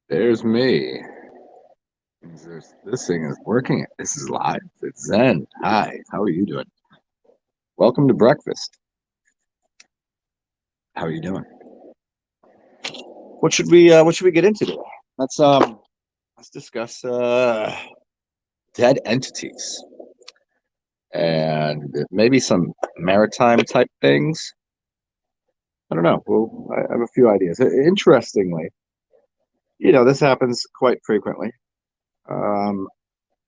There's me. This thing is working. This is live. It's Zen. Hi, how are you doing? Welcome to breakfast. How are you doing? What should we get into today? Let's discuss dead entities and maybe some maritime type things. I don't know. Well, I have a few ideas. Interestingly, this happens quite frequently.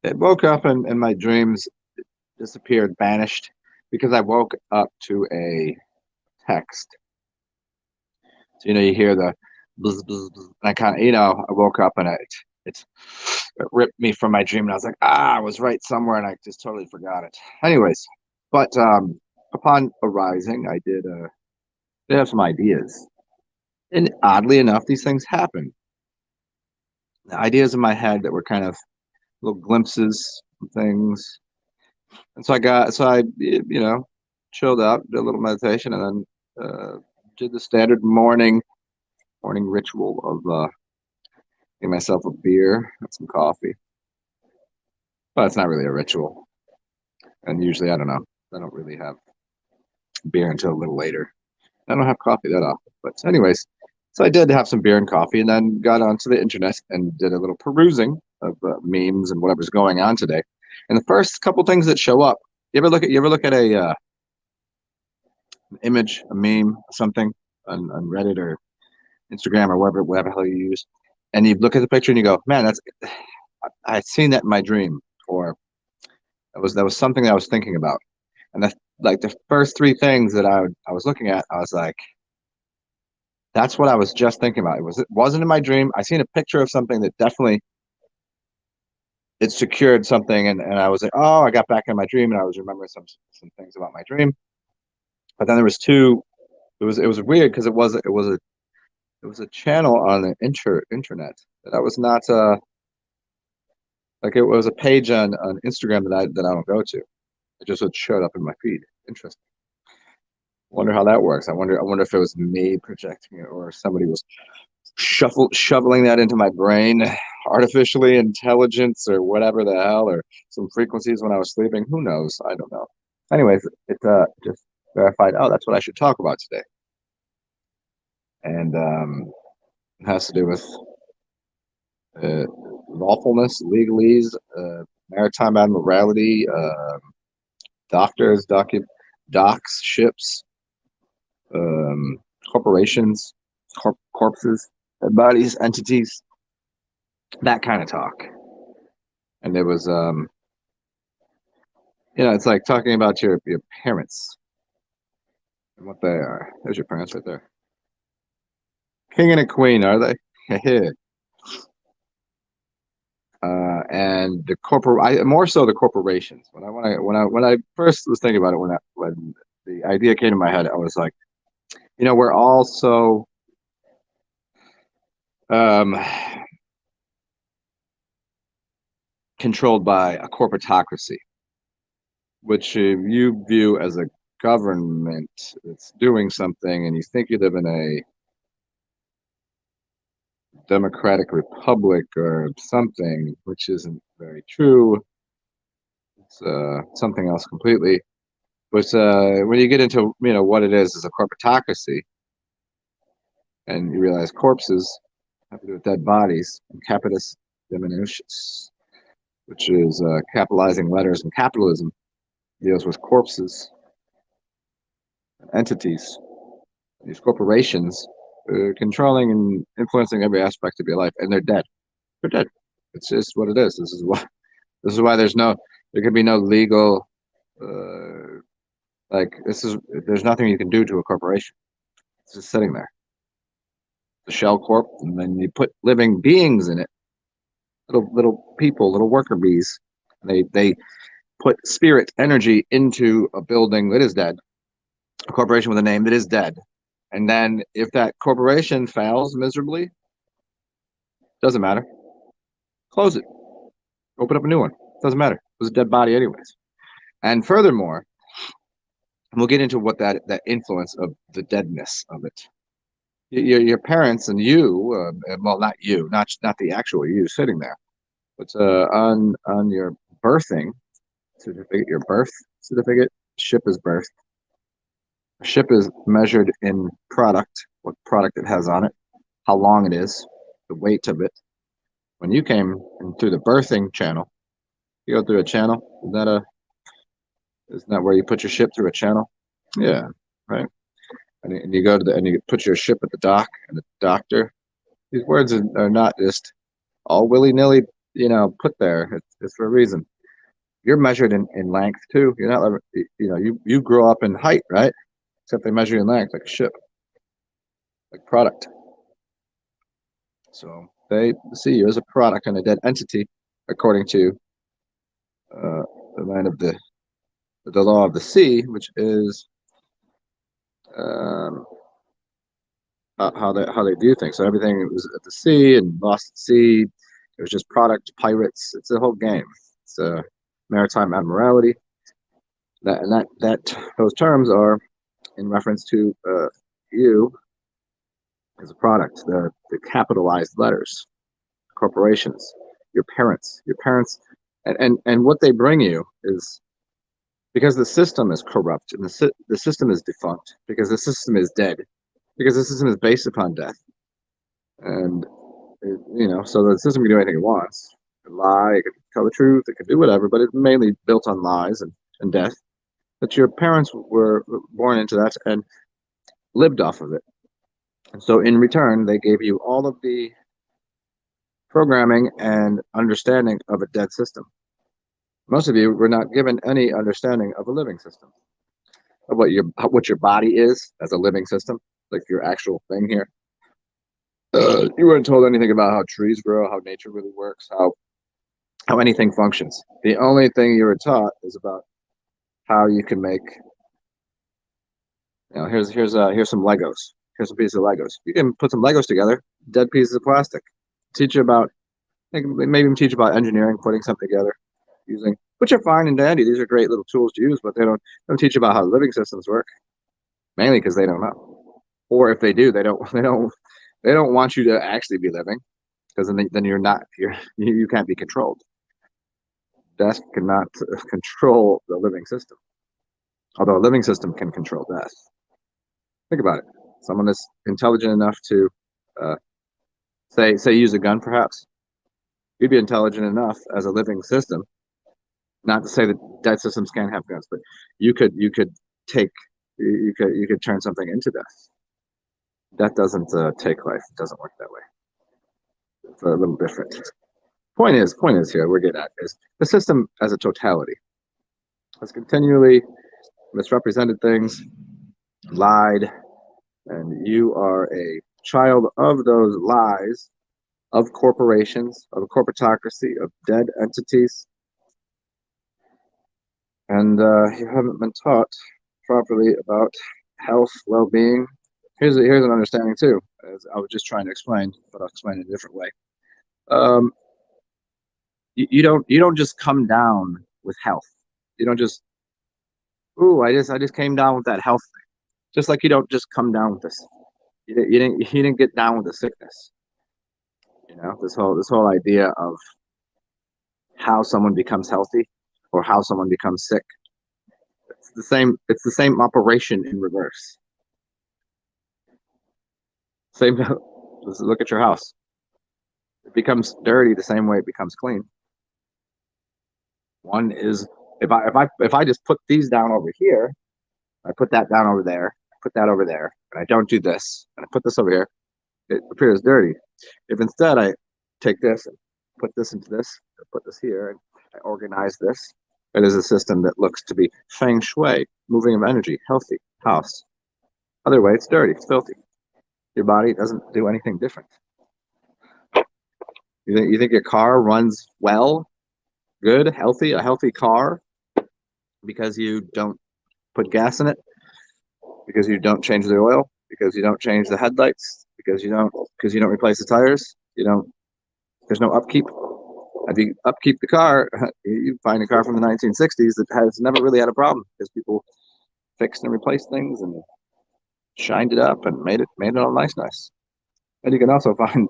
It woke up and my dreams disappeared, vanished, because I woke up to a text. So, you hear the buzz, buzz, buzz, and I kind of, I woke up and it ripped me from my dream, and I was like, I was right somewhere, and I just totally forgot it. Anyways, but upon arising, I did have some ideas, and oddly enough, these things happen. The ideas in my head that were kind of little glimpses of things, and so I chilled out, did a little meditation, and then did the standard morning ritual of getting myself a beer and some coffee. But it's not really a ritual. And usually, I don't know, I don't really have beer until a little later. I don't have coffee that often. But anyways, so I did have some beer and coffee, and then got onto the internet and did a little perusing of memes and whatever's going on today. And the first couple things that show up, you ever look at a image, a meme, something on Reddit or Instagram or whatever hell you use, and you look at the picture and you go, man, that's I'd seen that in my dream, or that was something that I was thinking about. And the like the first three things that I was looking at, I was like, that's what I was just thinking about. It wasn't in my dream. I seen a picture of something that definitely it secured something, and I was like, oh, I got back in my dream, and I was remembering some things about my dream. But then there was two. It was weird because it was a channel on the internet that I was not like, it was a page on Instagram that I don't go to. It just would showed up in my feed. Interesting. Wonder how that works. I wonder if it was me projecting it or somebody was shoveling that into my brain, artificially intelligence or whatever the hell, or some frequencies when I was sleeping. Who knows? I don't know. Anyways, it just verified. Oh, that's what I should talk about today, and it has to do with uh, lawfulness, legalese, maritime admiralty, doctors, docks, ships, um, corporations, corpses, dead bodies, entities, that kind of talk. And it was, it's like talking about your parents and what they are. There's your parents right there. King and a queen, are they? And the more so the corporations. When I first was thinking about it, when the idea came to my head, I was like, we're all so um, controlled by a corporatocracy, which you view as a government that's doing something, and you think you live in a democratic republic or something, which isn't very true. It's something else completely. But when you get into what it is as a corporatocracy, and you realize corpses have to do with dead bodies, and capitis diminutus, which is capitalizing letters in capitalism, deals with corpses and entities. These corporations controlling and influencing every aspect of your life, and they're dead. They're dead. It's just what it is. This is why there can be no legal there's nothing you can do to a corporation. It's just sitting there. The shell corp, and then you put living beings in it, little people, little worker bees. They put spirit energy into a building that is dead, a corporation with a name that is dead. And then if that corporation fails miserably, doesn't matter. Close it. Open up a new one. Doesn't matter. It was a dead body anyways. And furthermore, we'll get into what that influence of the deadness of it. Your parents and you, well, not you, not the actual you sitting there, but on your birthing certificate, your birth certificate, ship is birth. A ship is measured in product, what product it has on it, how long it is, the weight of it. When you came in through the birthing channel, you go through a channel. Isn't that where you put your ship through a channel? Yeah, right. And you go and you put your ship at the dock and the doctor. These words are not just all willy nilly, put there. It's for a reason. You're measured in length too. You're not, you grow up in height, right? Except they measure you in length like a ship, like product. So they see you as a product and a dead entity, according to the land of the law of the sea, which is um, how they view things. So everything was at the sea and lost at sea. It was just product, pirates. It's a whole game. It's maritime admiralty. Those terms are in reference to you as a product. The capitalized letters, corporations, your parents, and what they bring you is because the system is corrupt and the system is defunct, because the system is dead, because the system is based upon death. And, so the system can do anything it wants. It can lie, it can tell the truth, it can do whatever, but it's mainly built on lies and death. But your parents were born into that and lived off of it. And so in return, they gave you all of the programming and understanding of a dead system. Most of you were not given any understanding of a living system, of what your body is as a living system, like your actual thing here. You weren't told anything about how trees grow, how nature really works, how anything functions. The only thing you were taught is about how you can make. Here's some Legos. Here's a piece of Legos. You can put some Legos together, dead pieces of plastic. Teach you about, maybe even teach you about engineering, putting something together, which are fine and dandy. These are great little tools to use, but they don't teach you about how living systems work. Mainly because they don't know, or if they do, they don't want you to actually be living, because then you can't be controlled. Death cannot control the living system, although a living system can control death. Think about it. Someone that's intelligent enough to say use a gun, perhaps. You'd be intelligent enough as a living system, not to say that dead systems can't have guns, but you could turn something into death. Death doesn't take life. It doesn't work that way. It's a little different. Point is here, we're getting at is the system as a totality has continually misrepresented things, lied, and you are a child of those lies, of corporations, of a corporatocracy, of dead entities, and you haven't been taught properly about health, well-being. Here's an understanding too, as I was just trying to explain, but I'll explain it a different way. You don't just come down with health. You don't just, I just came down with that health thing. Just like you don't just come down with this. You didn't get down with the sickness. This whole idea of how someone becomes healthy or how someone becomes sick. It's the same operation in reverse. Same. Look at your house. It becomes dirty the same way it becomes clean. One is, if I just put these down over here, I put that down over there, I put that over there, and I don't do this, and I put this over here, it appears dirty. If instead I take this and put this into this, I put this here, and I organize this, it is a system that looks to be feng shui, moving of energy, healthy house. Other way, it's dirty, it's filthy. Your body doesn't do anything different. You think your car runs well, good, healthy, a healthy car, because you don't put gas in it, because you don't change the oil, because you don't change the headlights, because you don't replace the tires, there's no upkeep. If you upkeep the car, you find a car from the 1960s that has never really had a problem, because people fixed and replaced things and shined it up and made it all nice. And you can also find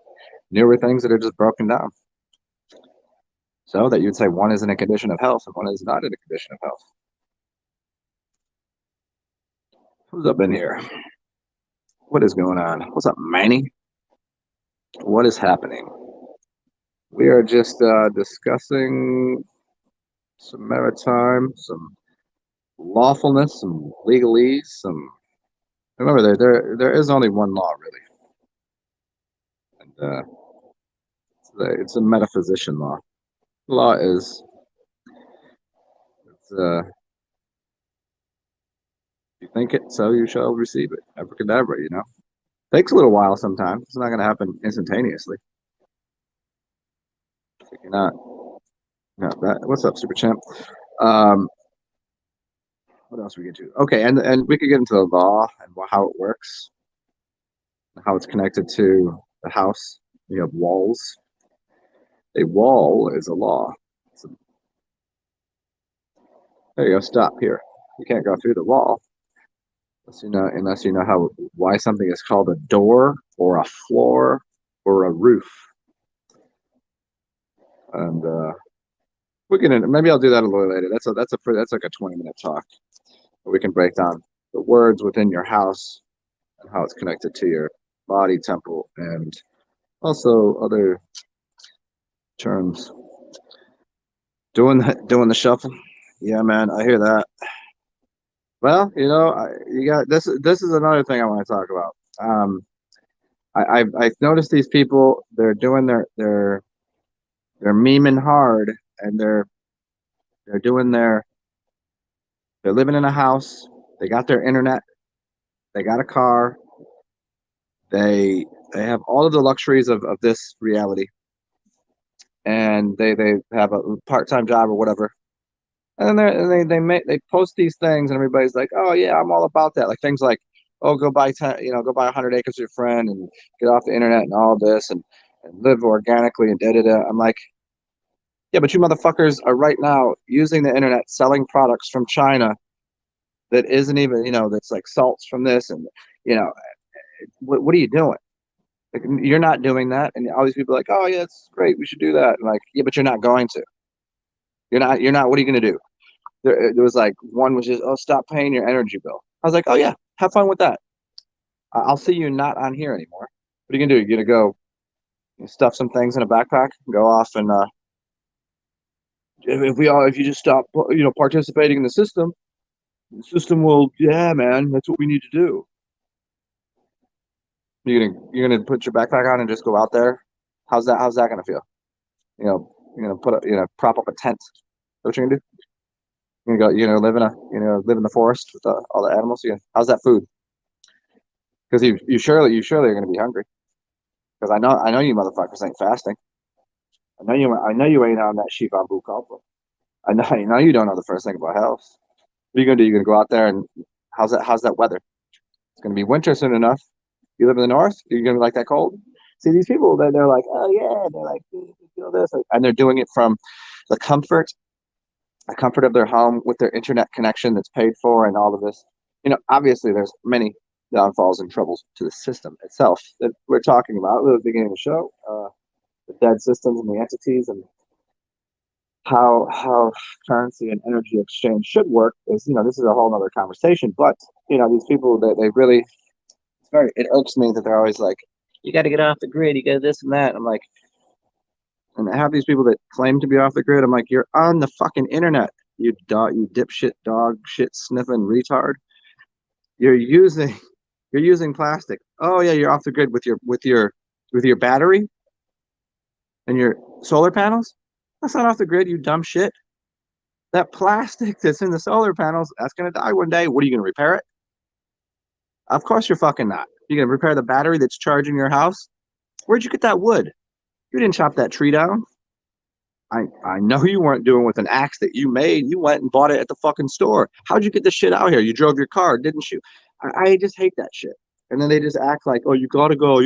newer things that are just broken down. So that you'd say one is in a condition of health and one is not in a condition of health. Who's up in here? What is going on? What's up, Manny? What is happening? We are just discussing some maritime, some lawfulness, some legalese, some. Remember, there is only one law, really, and it's a metaphysician law. Law is you think it, so you shall receive it. Abracadabra, Takes a little while sometimes. It's not going to happen instantaneously. If you're not that. What's up, Super Champ? What else we get to? Okay, and we could get into the law and how it works, how it's connected to the house. You have walls. A wall is a law. There you go. Stop here. You can't go through the wall unless you know why something is called a door or a floor or a roof. And We can maybe I'll do that a little later. That's like a 20-minute talk. We can break down the words within your house and how it's connected to your body, temple, and also other terms. Doing the shuffle. Yeah, man, I hear that. Well, you got this. This is another thing I want to talk about. I've noticed these people. They're doing they're memeing hard, and they're doing they're living in a house. They got their internet. They got a car. They they have all of the luxuries of this reality, and they have a part-time job or whatever. And then they post these things, and everybody's like, "Oh yeah, I'm all about that." Like things like, "Oh, go buy 100 acres with your friend and get off the internet and all this and live organically and da da da." I'm like, "Yeah, but you motherfuckers are right now using the internet selling products from China that isn't even that's like salts from this and you know what are you doing?" Like, you're not doing that, and all these people are like, "Oh yeah, it's great, we should do that." And like, yeah, but you're not going to. You're not. What are you going to do? There was like one was just, "Oh, stop paying your energy bill." I was like, "Oh yeah, have fun with that. I'll see you not on here anymore." What are you gonna do? You're gonna go stuff some things in a backpack, go off, and if you just stop, participating in the system will, yeah, man, that's what we need to do. You're gonna put your backpack on and just go out there. How's that gonna feel? You're gonna prop up a tent. Is that what you're gonna do? Live in the forest with all the animals. How's that food? Because you surely are gonna be hungry. Because I know you motherfuckers ain't fasting. I know you ain't on that sheep bamboo cobbler. I know you don't know the first thing about health. What are you gonna do? You're gonna go out there and how's that weather? It's gonna be winter soon enough. You live in the north, you're gonna be like that cold. See these people that they're like, oh yeah, they're like, you feel this, and they're doing it from the comfort, the comfort of their home with their internet connection that's paid for and all of this. Obviously there's many downfalls and troubles to the system itself that we're talking about at the beginning of the show. The dead systems and the entities and how currency and energy exchange should work is this is a whole other conversation. But these people that they really it irks me that they're always like, you got to get off the grid, you got this and that. I'm like, and I have these people that claim to be off the grid. I'm like, you're on the fucking internet, you dipshit dog shit sniffing retard. You're using you're using plastic. Oh yeah, you're off the grid with your battery and your solar panels. That's not off the grid, you dumb shit. That plastic that's in the solar panels, that's gonna die one day. What are you gonna repair it? Of course you're fucking not. You're gonna repair the battery that's charging your house? Where'd you get that wood? You didn't chop that tree down. I know you weren't doing with an axe that you made. You went and bought it at the fucking store. How'd you get this shit out here? You drove your car, didn't you? I just hate that shit. And then they just act like, oh, you gotta go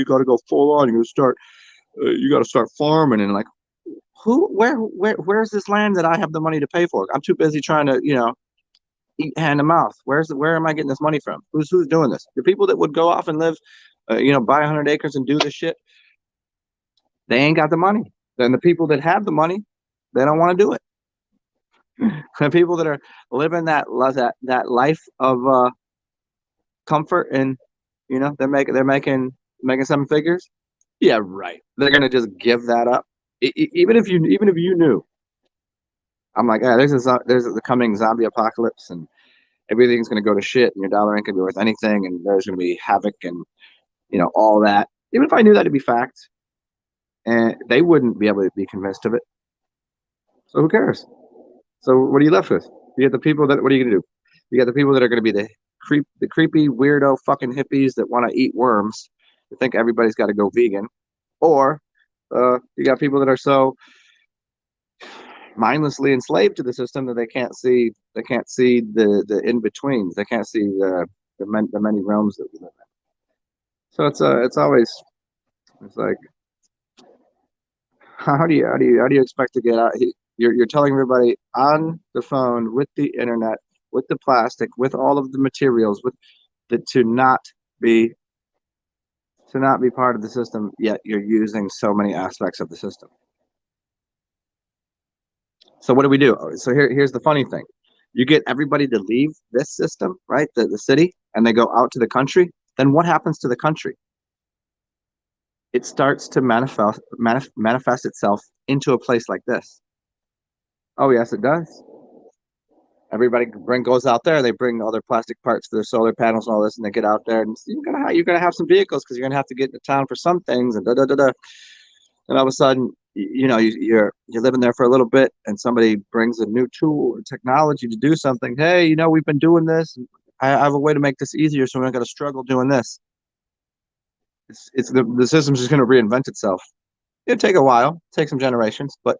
full on. You gotta start farming. And like, where's this land that I have the money to pay for? I'm too busy trying to, eat hand to mouth. Where am I getting this money from? Who's doing this? The people that would go off and live, buy 100 acres and do this shit, they ain't got the money. Then the people that have the money, they don't want to do it. The people that are living that life of comfort and they're making 7 figures. Yeah, right. They're gonna just give that up, even if you knew. I'm like, there's the coming zombie apocalypse, and everything's gonna go to shit, and your dollar ain't gonna be worth anything, and there's gonna be havoc and all that. Even if I knew that to be fact, and they wouldn't be able to be convinced of it. So who cares? So what are you left with? You get the people that what are you gonna do? You got the people that are gonna be the creepy weirdo fucking hippies that want to eat worms. Who think everybody's got to go vegan, or you got people that are so mindlessly enslaved to the system that they can't see the in betweens. They can't see the many realms that we live in. So it's always it's like how do you expect to get out? You're telling everybody on the phone with the internet, with the plastic, with all of the materials, with the be to not be part of the system. Yet you're using so many aspects of the system. So what do we do? So here's the funny thing. You get everybody to leave this system, right? The city, and they go out to the country. Then what happens to the country? It starts to manifest itself into a place like this. Oh yes, it does. Everybody goes out there. They bring all their plastic parts for their solar panels and all this, and they get out there, and you're gonna have some vehicles because you're gonna have to get into town for some things, and da da da da. And all of a sudden, you're living there for a little bit, and somebody brings a new tool or technology to do something. Hey, we've been doing this. I have a way to make this easier, so we're not gonna struggle doing this. It's the system's just gonna reinvent itself. It'll take a while, take some generations, but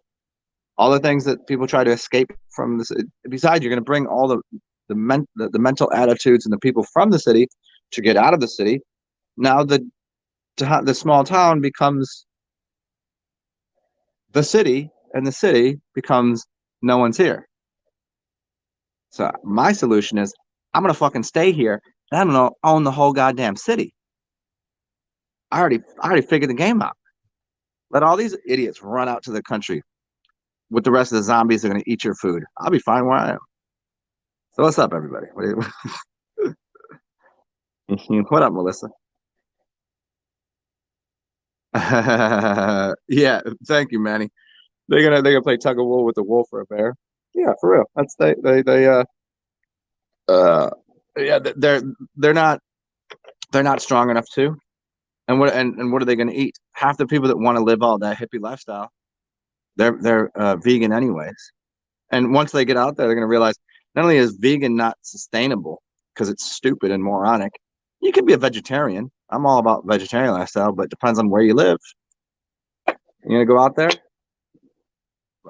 all the things that people try to escape from this. Besides, you're going to bring all the mental attitudes and the people from the city to get out of the city. Now the small town becomes the city, and the city becomes no one's here. So my solution is I'm going to fucking stay here, and I'm going to own the whole goddamn city. I already figured the game out. Let all these idiots run out to the country with the rest of the zombies. Are going to eat your food. I'll be fine where I am. So what's up, everybody? What up, Melissa? Yeah, thank you, Manny. They're gonna play tug of war with a wolf or a bear. Yeah, for real. That's they uh yeah, they're not strong enough to. And what are they gonna eat? Half the people that want to live all that hippie lifestyle, they're vegan anyways. And once they get out there, they're gonna realize not only is vegan not sustainable because it's stupid and moronic, you can be a vegetarian. I'm all about vegetarian lifestyle, but it depends on where you live. You're gonna go out there.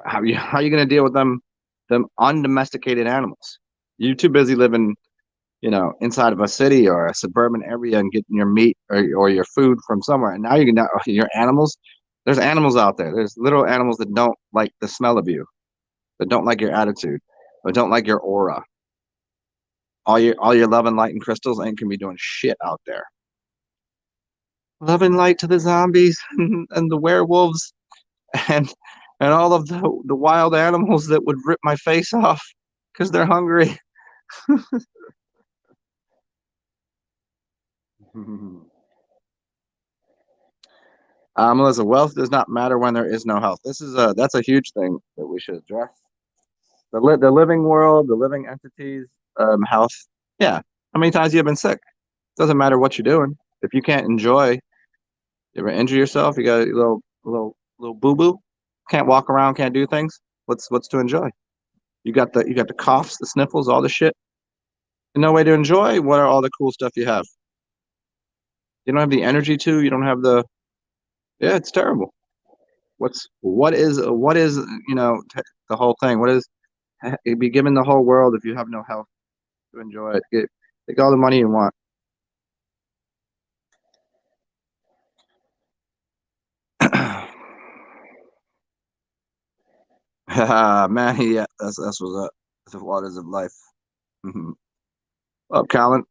How you gonna deal with them undomesticated animals? You're too busy living, inside of a city or a suburban area and getting your meat or your food from somewhere. And now you can your animals. There's animals out there. There's little animals that don't like the smell of you, that don't like your attitude, that don't like your aura. All your love and light and crystals ain't gonna be doing shit out there. Love and light to the zombies and the werewolves and all of the wild animals that would rip my face off because they're hungry. Melissa, wealth does not matter when there is no health. That's a huge thing that we should address. The living world, the living entities, health. Yeah. How many times have you been sick? Doesn't matter what you're doing. If you can't enjoy, you ever injure yourself? You got a little boo boo. Can't walk around, can't do things. What's to enjoy? You got the coughs, the sniffles, all the shit. And no way to enjoy. What are all the cool stuff you have? You don't have the energy to. You don't have the. Yeah, it's terrible. What is the whole thing? What is it'd be given the whole world if you have no health to enjoy it. Take all the money you want. Man, yeah, that's what's up. That's the waters of life. Up, Colin.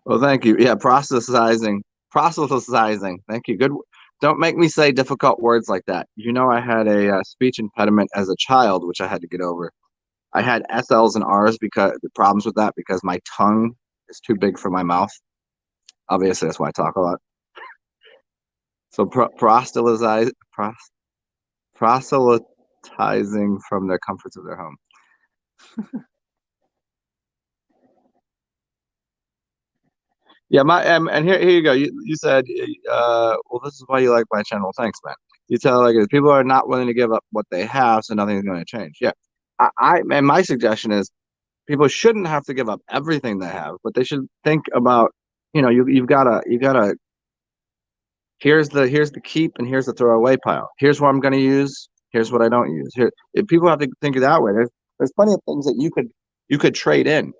Well, thank you. Yeah, processizing. Thank you. Good. Don't make me say difficult words like that. I had a speech impediment as a child, which I had to get over. I had SLs and Rs because the problems with that because my tongue is too big for my mouth. Obviously, that's why I talk a lot. So proselytizing from the comforts of their home. Yeah, and here you go. You said, well, this is why you like my channel. Thanks, man. You tell like if people are not willing to give up what they have, so nothing's going to change. Yeah, and my suggestion is people shouldn't have to give up everything they have, but they should think about, you've got to. Here's the keep and here's the throwaway pile. Here's what I'm going to use. Here's what I don't use. Here, if people have to think of that way. There's plenty of things that you could trade in.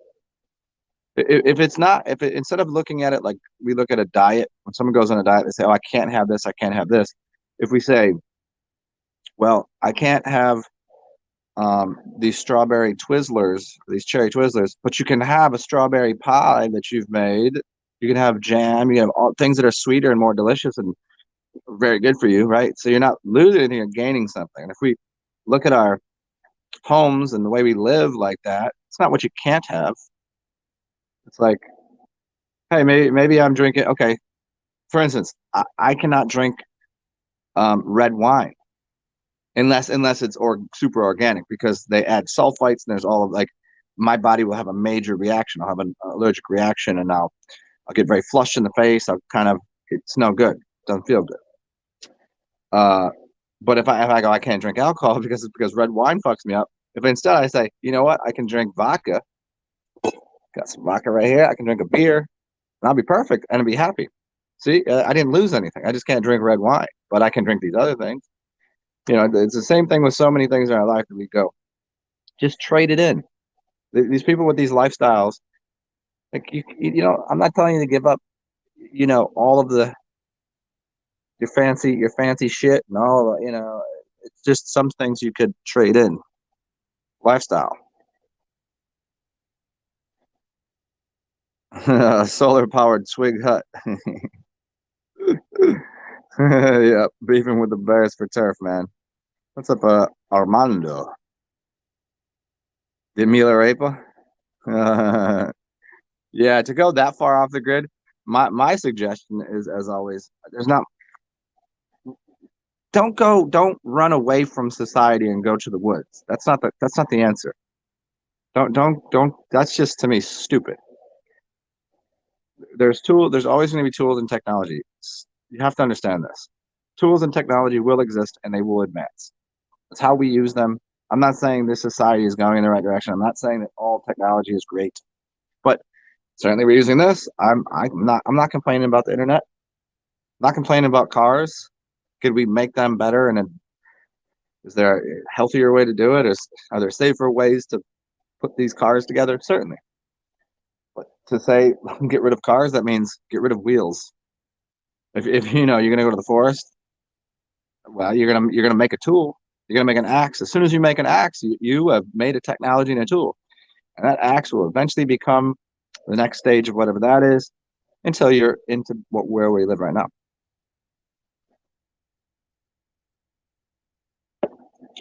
If it's not if it, instead of looking at it like we look at a diet, when someone goes on a diet, they say, "Oh, I can't have this. I can't have this." If we say, "Well, I can't have these strawberry Twizzlers, these cherry Twizzlers, but you can have a strawberry pie that you've made. You can have jam. You can have all things that are sweeter and more delicious and very good for you, right? So you're not losing anything, you're gaining something. And if we look at our homes and the way we live like that, it's not what you can't have. It's like, hey, maybe I'm drinking. Okay, for instance, I cannot drink red wine unless it's super organic because they add sulfites and there's all of like my body will have a major reaction. I'll have an allergic reaction and I'll get very flushed in the face. I'll kind of it's no good. Doesn't feel good. Uh, but if I go I can't drink alcohol because red wine fucks me up. If instead I say, you know what, I can drink vodka. Got some vodka right here. I can drink a beer and I'll be perfect and I'll be happy. See, I didn't lose anything. I just can't drink red wine, but I can drink these other things. It's the same thing with so many things in our life that we go, just trade it in. These people with these lifestyles, like I'm not telling you to give up, all of your fancy shit and all, it's just some things you could trade in. Lifestyle. Solar powered swig hut. Yeah, beefing with the bears for turf, man. What's up, Armando? The Mila Arepa? Yeah, to go that far off the grid, my suggestion is, as always, there's not. Don't run away from society and go to the woods. That's not the answer. Don't. That's just to me stupid. There's always going to be tools and technology. You have to understand this. Tools and technology will exist and they will advance. It's how we use them. I'm not saying this society is going in the right direction. I'm not saying that all technology is great, but certainly we're using this. I'm not complaining about the internet. I'm not complaining about cars. Could we make them better? And is there a healthier way to do it? Are there safer ways to put these cars together? Certainly. But to say get rid of cars, that means get rid of wheels. If you're gonna go to the forest, well, you're gonna make a tool. You're gonna make an axe. As soon as you make an axe, you have made a technology and a tool, and that axe will eventually become the next stage of whatever that is until you're into where we live right now.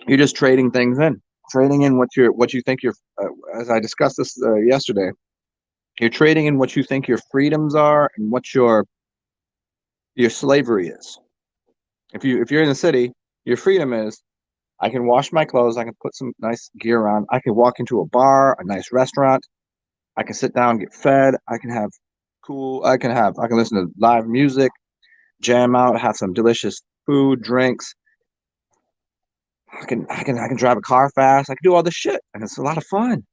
You're just trading things in, trading in what you think as I discussed this yesterday. You're trading in what you think your freedoms are and what your slavery is. If you're in the city, your freedom is I can wash my clothes, I can put some nice gear on, I can walk into a bar, a nice restaurant, I can sit down, get fed, I can listen to live music, jam out, have some delicious food, drinks. I can drive a car fast. I can do all this shit, and it's a lot of fun.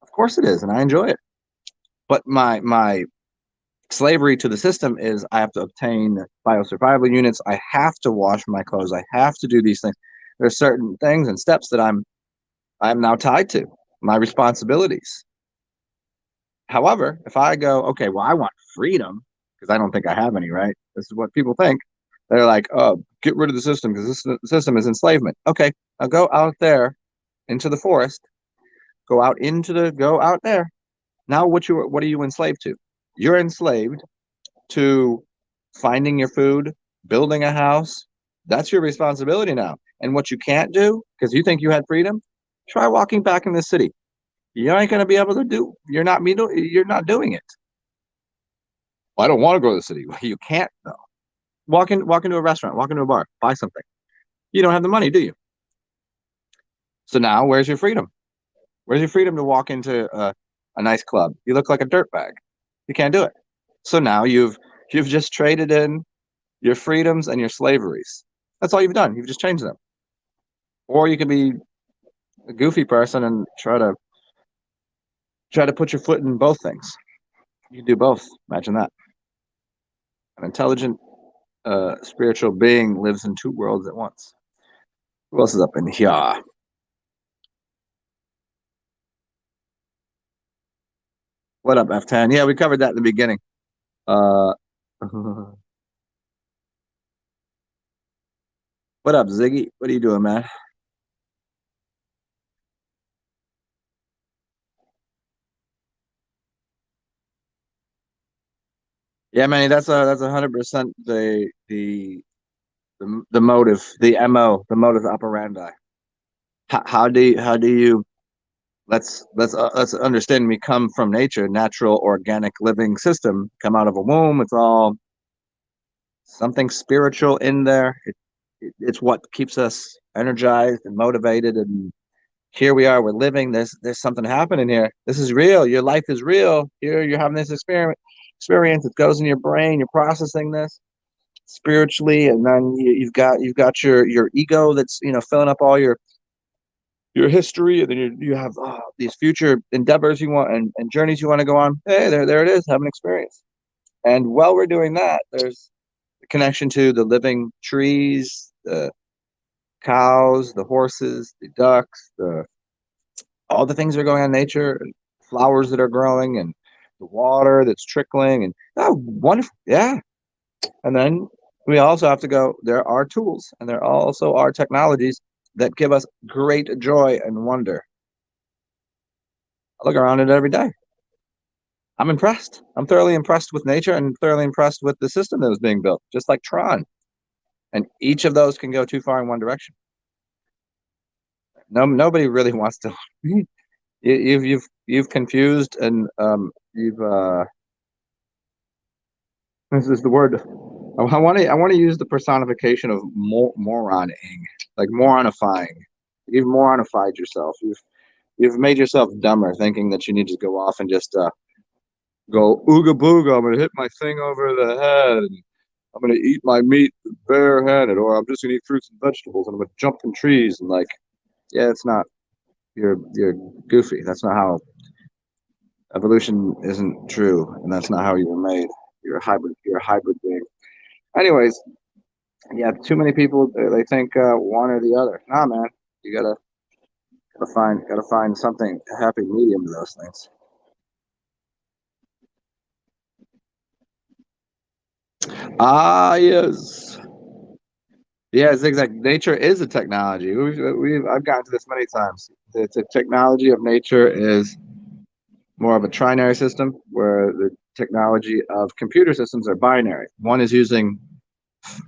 Of course it is, and I enjoy it. But my slavery to the system is I have to obtain biosurvival units. I have to wash my clothes. I have to do these things. There's certain things and steps that I'm now tied to my responsibilities. However, if I go, okay, well, I want freedom because I don't think I have any, right? This is what people think. They're like, oh, get rid of the system because this system is enslavement. Okay, I'll go out there into the forest, go out there. Now what are you enslaved to? You're enslaved to finding your food, building a house. That's your responsibility now. And what you can't do, because you think you had freedom, try walking back in the city. You ain't gonna be able to do. You're not doing it. Well, I don't want to go to the city. Well, you can't though. Walk into a restaurant, walk into a bar, buy something. You don't have the money, do you? So now, where's your freedom? Where's your freedom to walk into a nice club? You look like a dirtbag. You can't do it. So now you've just traded in your freedoms and your slaveries. That's all you've done. You've just changed them. Or you could be a goofy person and try to put your foot in both things. You can do both. Imagine that. An intelligent, spiritual being lives in two worlds at once. Who else is up in here? What up, F10? Yeah, we covered that in the beginning. Uh, what up, Ziggy? What are you doing, man? Yeah, man, that's 100% the the motive, the MO, the modus operandi. How do you let's understand we come from nature, natural organic living system, come out of a womb. It's all something spiritual in there. It's what keeps us energized and motivated, and here we are, we're living. There's something happening here. This is real. Your life is real. Here you're having this experience. It goes in your brain. You're processing this spiritually, and then you've got your ego that's filling up all your history, and then you have these future endeavors you want and journeys you want to go on. Hey, there it is. Have an experience. And while we're doing that, there's a connection to the living trees, the cows, the horses, the ducks, the all the things that are going on in nature, and flowers that are growing, and the water that's trickling, and oh, wonderful, yeah. And then we also have to go. There are tools, and there also are technologies that give us great joy and wonder. I look around it every day. I'm impressed. I'm thoroughly impressed with nature and thoroughly impressed with the system that was being built, just like Tron. And each of those can go too far in one direction. No, nobody really wants to. You've confused and you've this is the word. I want to use the personification of moroning, like moronifying. You've moronified yourself. You've made yourself dumber, thinking that you need to go off and just go ooga booga. I'm gonna hit my thing over the head, and I'm gonna eat my meat barehanded, or I'm just gonna eat fruits and vegetables, and I'm gonna jump in trees and like, yeah, it's not. You're goofy. That's not how evolution isn't true, and that's not how you were made. You're a hybrid. You're a hybrid being. Anyways, yeah, too many people they think one or the other. Nah, man, you gotta find something a happy medium to those things. Ah, yes. Yeah, zigzag. Nature is a technology. I've gotten to this many times. The technology of nature is more of a trinary system, where the technology of computer systems are binary. One is using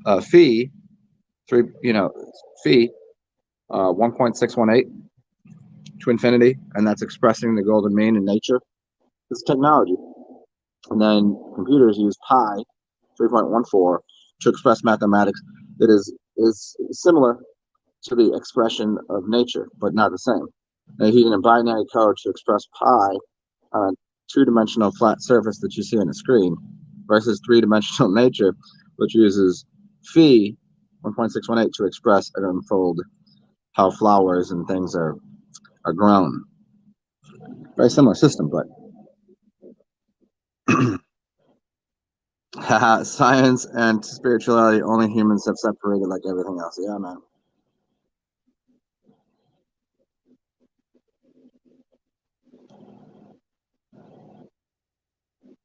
phi three, phi 1.618 to infinity, and that's expressing the golden mean in nature. It's technology. And then computers use pi 3.14 to express mathematics that is similar to the expression of nature, but not the same. They're using a binary code to express pi on a two-dimensional flat surface that you see on the screen, versus three-dimensional nature, which uses phi 1.618 to express and unfold how flowers and things are grown. Very similar system, but science and spirituality, only humans have separated like everything else. Yeah, man.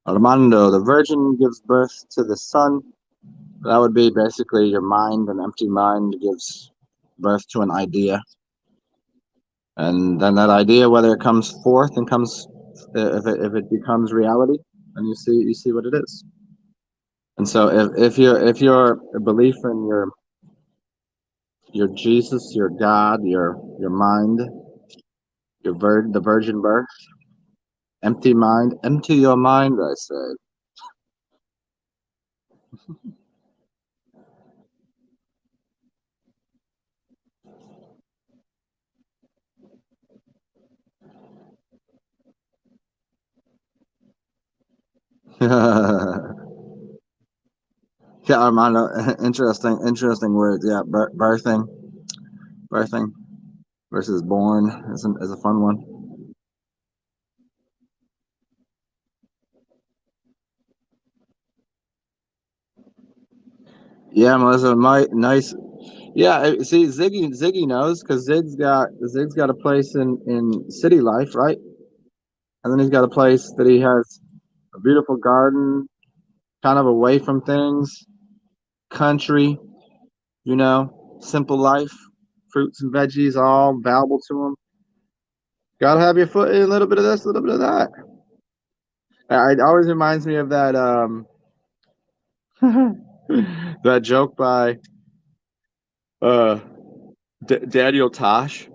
Armando, the Virgin gives birth to the Son. That would be basically your mind. An empty mind gives birth to an idea, and then that idea, whether it comes forth and comes, if it becomes reality, then you see what it is. And so if your belief in your Jesus, your God, your mind, the virgin birth, empty mind, empty your mind, I say. Yeah, Armando, interesting words. Yeah, birthing versus born is a fun one. Yeah, Melissa, nice. Yeah, see, Ziggy knows, because Zig's got a place in city life, right? And then he's got a place that he has a beautiful garden, kind of away from things, country, simple life, fruits and veggies all available to him. Gotta have your foot in a little bit of this, a little bit of that. It always reminds me of that that joke by uh, Daniel Tosh,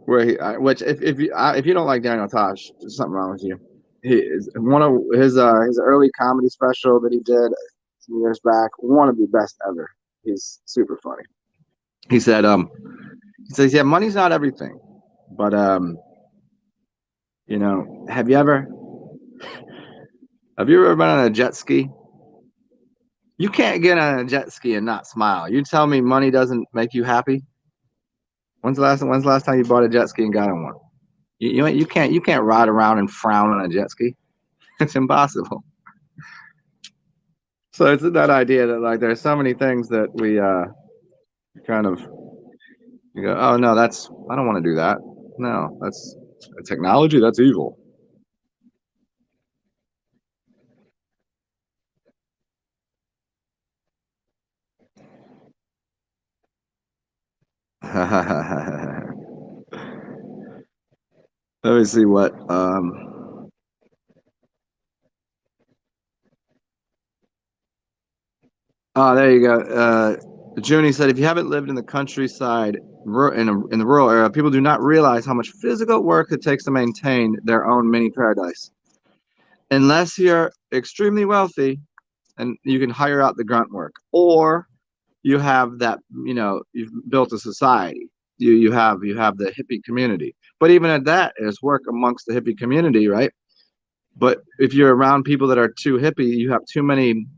where which if you don't like Daniel Tosh, there's something wrong with you. He is one of his early comedy special that he did some years back, one of the best ever. He's super funny. He said, he says, yeah, money's not everything, but you know, have you ever been on a jet ski? You can't get on a jet ski and not smile. You tell me money doesn't make you happy? When's the last time you bought a jet ski and got on one? You can't ride around and frown on a jet ski. It's impossible. So it's that idea that like there's so many things that we kind of you go, oh no, that's I don't want to do that. No, that's technology. That's evil. Let me see what oh, there you go. Junie said, if you haven't lived in the countryside, in the rural area, people do not realize how much physical work it takes to maintain their own mini paradise. Unless you're extremely wealthy and you can hire out the grunt work, or you have that, you know, you've built a society. You have the hippie community. But even at that, there's work amongst the hippie community, right? But if you're around people that are too hippie, you have too many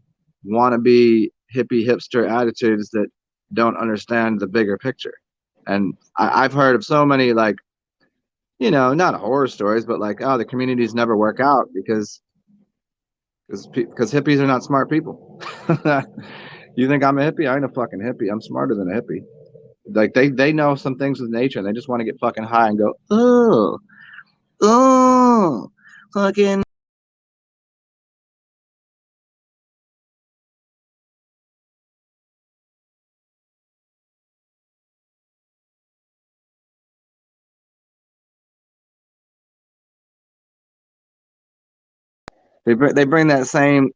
wannabe hippie hipster attitudes that don't understand the bigger picture. And I've heard of so many like, you know, not horror stories, but like, oh, the communities never work out because hippies are not smart people. You think I'm a hippie? I ain't a fucking hippie. I'm smarter than a hippie. Like they know some things with nature and they just want to get fucking high and go, oh, fucking. They bring that same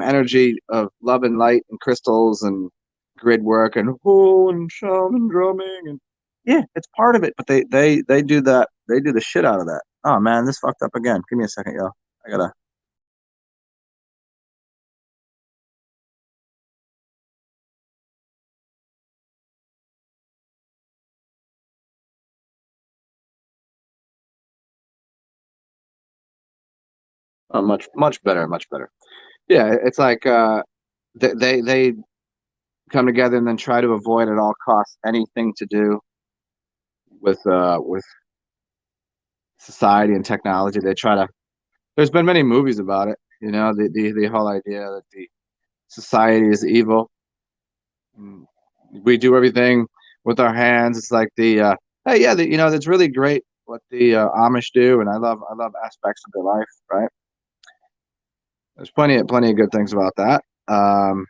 energy of love and light and crystals and grid work and and shaman drumming and yeah, it's part of it. But they do that. They do the shit out of that. Oh man, this fucked up again. Give me a second, y'all. I gotta. Oh, much better, much better. Yeah, it's like they come together and then try to avoid at all costs anything to do with society and technology. They try to. There's been many movies about it. You know, the whole idea that the society is evil. Mm, we do everything with our hands. It's like the hey, yeah, you know, that's really great what the Amish do, and I love aspects of their life. Right? There's plenty of good things about that. And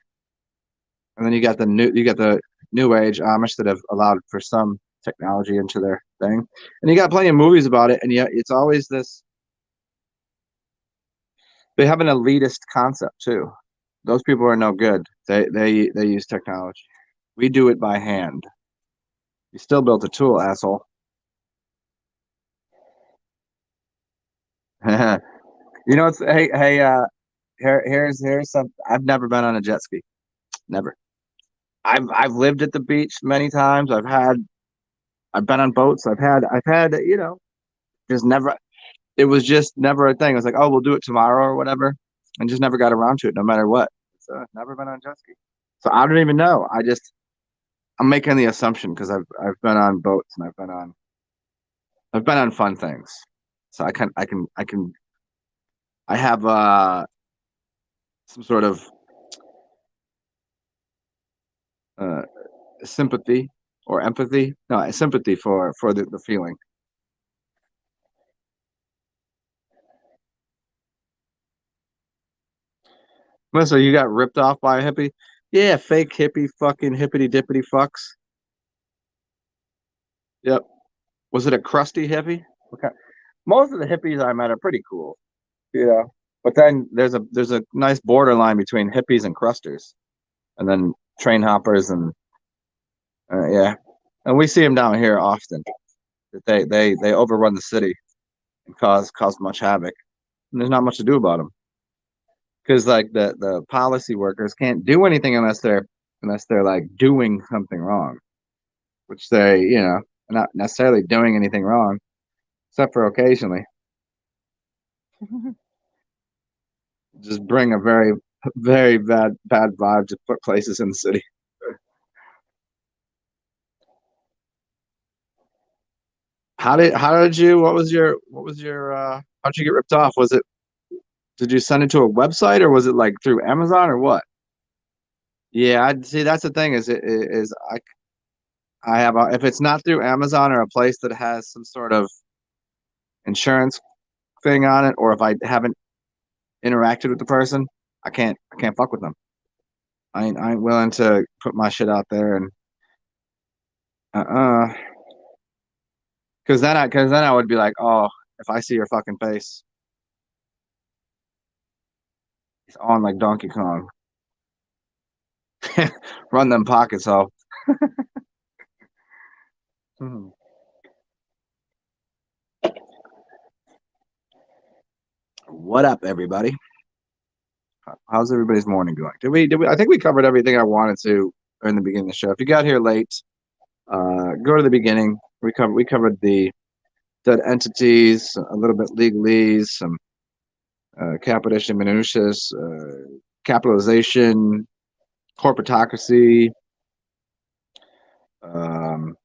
then you got the new age Amish that have allowed for some technology into their thing, and you got plenty of movies about it. And yet it's always this. They have an elitist concept too. Those people are no good. They use technology. We do it by hand. You still built a tool, asshole. You know, it's here's some. I've never been on a jet ski. Never. I've lived at the beach many times. I've been on boats. I've had you know just never. It was just never a thing. It was like, oh, we'll do it tomorrow or whatever, and just never got around to it, no matter what. So never been on a jet ski. So I don't even know. I'm making the assumption because I've been on boats and I've been on fun things. So I have some sort of uh, sympathy or empathy. No, sympathy for the feeling. So you got ripped off by a hippie? Yeah, fake hippie, fucking hippity dippity fucks. Yep. Was it a crusty hippie? Okay. Most of the hippies I met are pretty cool, you know. But then there's a nice borderline between hippies and crusters, and then train hoppers Yeah, and we see them down here often. That they overrun the city and cause much havoc, and there's not much to do about them because like the policy workers can't do anything unless they're like doing something wrong, which they are not necessarily doing anything wrong except for occasionally. Just bring a very bad vibe to put places in the city. How did you how'd you get ripped off? Did you send it to a website or was it like through Amazon or what? Yeah, I see. That's the thing is I have if it's not through Amazon or a place that has some sort of insurance thing on it, or if I haven't interacted with the person, I can't fuck with them. I ain't willing to put my shit out there and uh because then I would be like, oh, if I see your fucking face, it's on like Donkey Kong. Run them pockets off. Hmm. What up, everybody? How's everybody's morning going? Did we? I think we covered everything I wanted to in the beginning of the show. If you got here late, go to the beginning. We covered the dead entities, a little bit legalese, some capitation minutiae, capitalization, corporatocracy, um,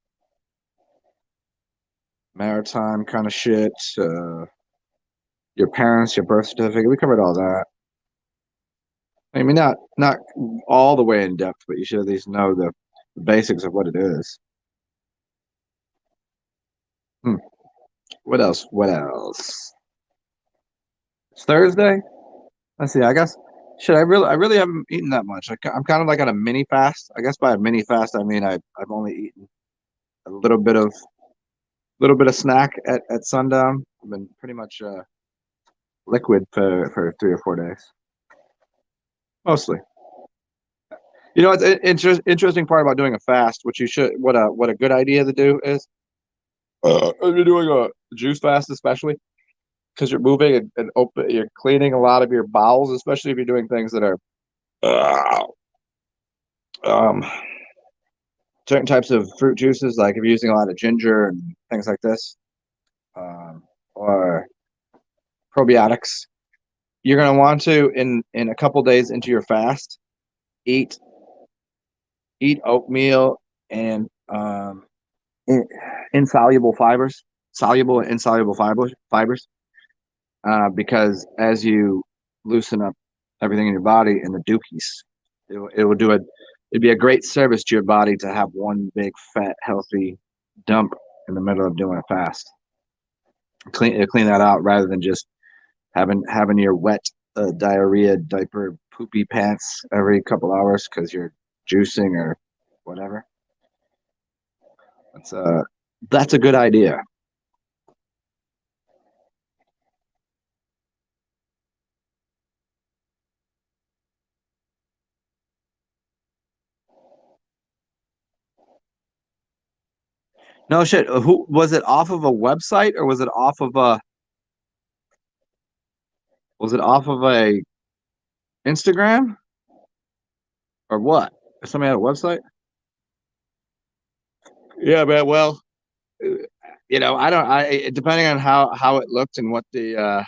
maritime kind of shit, your parents, your birth certificate. We covered all that. I mean, not all the way in depth, but you should at least know the basics of what it is. Hmm. What else? What else? It's Thursday. Let's see. I guess I really haven't eaten that much. I'm kind of like on a mini fast. I guess by a mini fast I mean I've only eaten a little bit of snack at sundown. I've been pretty much liquid for 3 or 4 days, mostly. It's an interesting part about doing a fast, which you should what a good idea to do is if you're doing a juice fast, especially because you're moving and open, you're cleaning a lot of your bowels, especially if you're doing things that are uh, um, certain types of fruit juices, like if you're using a lot of ginger and things like this, or probiotics. You're gonna want to in a couple days into your fast eat eat oatmeal and insoluble fibers, soluble and insoluble fibers, because as you loosen up everything in your body and the dookies, it will do it. It'd be a great service to your body to have one big fat healthy dump in the middle of doing a fast. Clean that out rather than just having your wet diarrhea diaper poopy pants every couple hours because you're juicing or whatever. That's uh that's a good idea. No shit. Who was it off of a website or was it off of a Instagram or what? Somebody had a website? Yeah, man. Well, I don't. Depending on how it looked and what the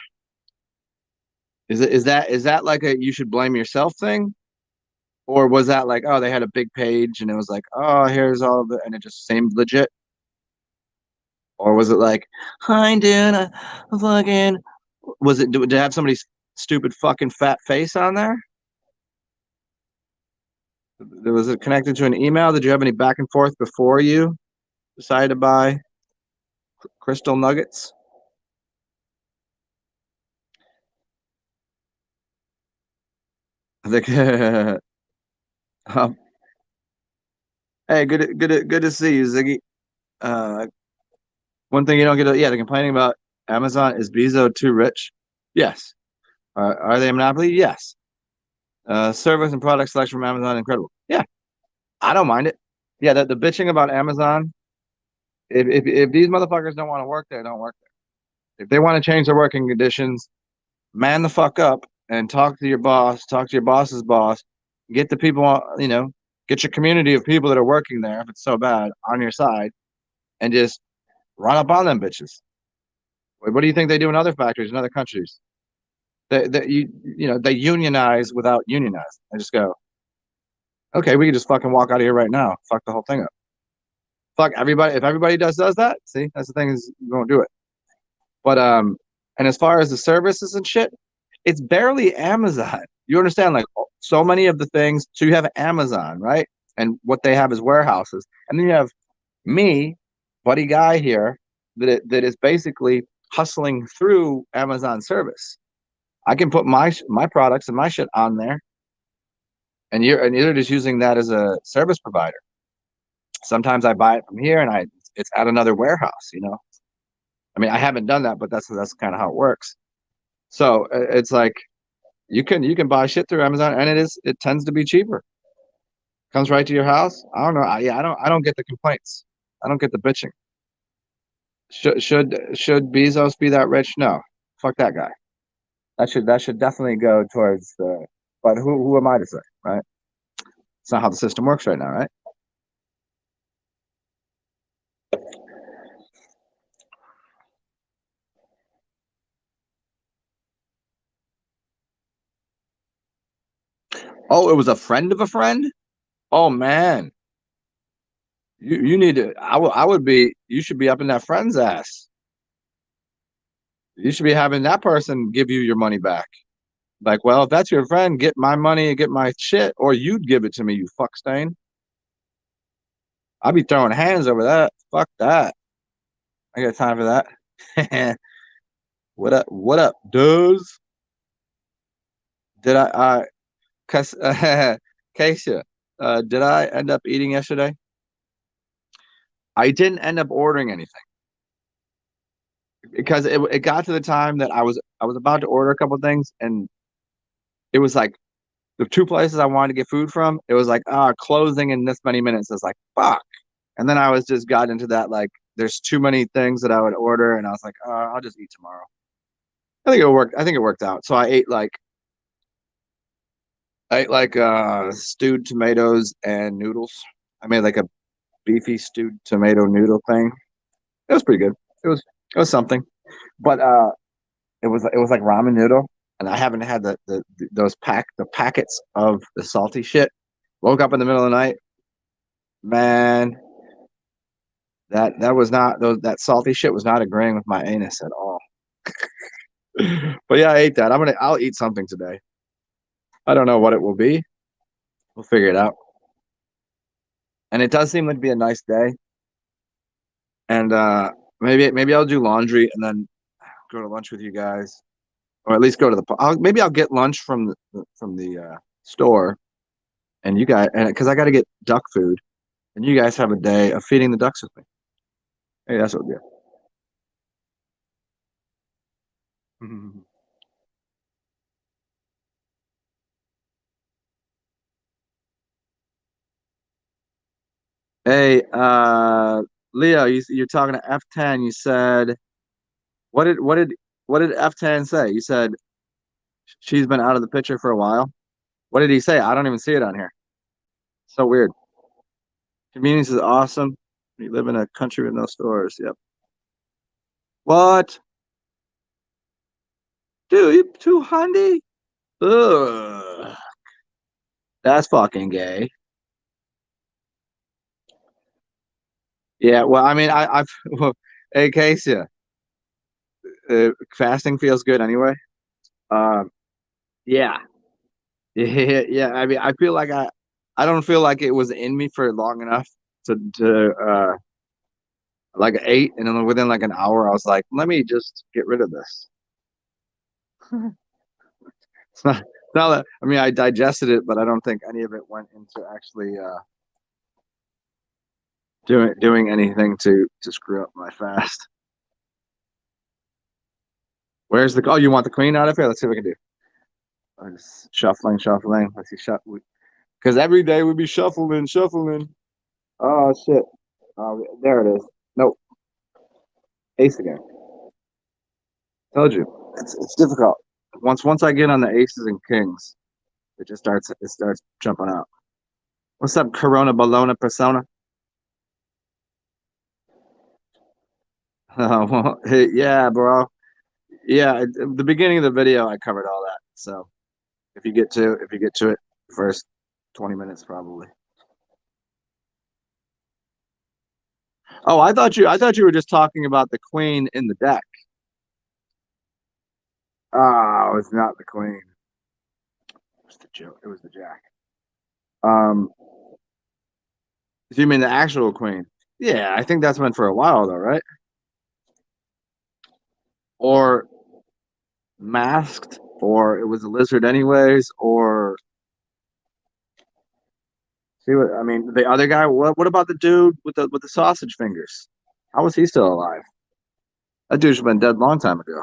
is that like a you should blame yourself thing, or was that like, oh, they had a big page and it was like, oh, here's all of it and it just seemed legit, or was it like, hi, dude, I fucking was it? Did it have somebody's stupid fucking fat face on there? Was it connected to an email? Did you have any back and forth before you decided to buy crystal nuggets? I think. um, hey, good to see you, Ziggy. Uh, One thing you don't get, yeah, they're complaining about Amazon is Bezos too rich. Yes. Are they a monopoly? Yes. Service and product selection from Amazon incredible. Yeah, I don't mind it. Yeah, the bitching about Amazon. If these motherfuckers don't want to work there, don't work there. If they want to change their working conditions, man the fuck up and talk to your boss, talk to your boss's boss, get the people, get your community of people that are working there, if it's so bad, on your side, and just run up on them bitches. What do you think they do in other factories in other countries? They unionize without unionizing. They just go, okay, we can just fucking walk out of here right now. Fuck the whole thing up. Fuck everybody. If everybody does that, see, that's the thing is you won't do it. But and as far as the services and shit, it's barely Amazon. You understand? Like so many of the things. So you have Amazon, right? And what they have is warehouses, and then you have me, buddy guy here, that is basically hustling through Amazon service. I can put my products and my shit on there, and you're just using that as a service provider. Sometimes I buy it from here, and it's at another warehouse. I mean, I haven't done that, but that's kind of how it works. So it's like you can buy shit through Amazon, and it tends to be cheaper. Comes right to your house. I don't know. I don't get the complaints. I don't get the bitching. Should Bezos be that rich? No, fuck that guy. That should definitely go towards the. But who am I to say, right? It's not how the system works right now, right? Oh, it was a friend of a friend. Oh man, you need to. I would be. You should be up in that friend's ass. You should be having that person give you your money back. Like, well, if that's your friend, get my money and get my shit, or you'd give it to me, you fuck stain. I'd be throwing hands over that. Fuck that. I got time for that. What up? What up, dudes? Did cause, Keisha, did I end up eating yesterday? I didn't end up ordering anything because it got to the time that I was about to order a couple things, and it was like the two places I wanted to get food from, it was like, closing in this many minutes. I was like, fuck. And then I was just got into that, like, there's too many things that I would order. And I was like, I'll just eat tomorrow. I think it worked. I think it worked out. So I ate like stewed tomatoes and noodles. I made like a beefy stewed tomato noodle thing. It was pretty good. It was something. But it was like ramen noodle. And I haven't had the packets of the salty shit. Woke up in the middle of the night, man. That was not that salty shit was not agreeing with my anus at all. But yeah, I ate that. I'll eat something today. I don't know what it will be. We'll figure it out. And it does seem like to be a nice day. And maybe I'll do laundry and then go to lunch with you guys, or at least go to maybe I'll get lunch from the store, and you guys, and because I got to get duck food, and you guys have a day of feeding the ducks with me. Hey, that's what we do. Hey, Leo, you're talking to F10. You said what did what did what did F10 say? You said she's been out of the picture for a while. What did he say? I don't even see it on here. So weird. Convenience is awesome. We live in a country with no stores. Yep. What? Dude, you 200? Ugh. That's fucking gay. Yeah, well, I mean, well, hey, Casey, fasting feels good anyway. Um, yeah, yeah, yeah. I mean, I feel like I don't feel like it was in me for long enough to like eight, and then within like an hour, I was like, let me just get rid of this. It's not that, I mean, I digested it, but I don't think any of it went into actually doing anything to screw up my fast. Where's the? Oh, you want the queen out of here? Let's see what we can do. I'm just shuffling, shuffling. Let's see, because every day we'd be shuffling, shuffling. Oh shit. Oh, there it is. Nope. Ace again. Told you. It's difficult. Once I get on the aces and kings, it starts jumping out. What's up, Corona Bologna persona? Yeah, bro. Yeah, at the beginning of the video I covered all that. So if you get to it, first 20 minutes probably. Oh, I thought you were just talking about the queen in the deck. Oh, it's not the queen. It was the joke. It was the jack. Um, so you mean the actual queen? Yeah, I think that's been for a while though, right? Or masked, or it was a lizard anyways, or see what I mean. The other guy. What about the dude with the sausage fingers? How was he still alive? That dude should have been dead long time ago.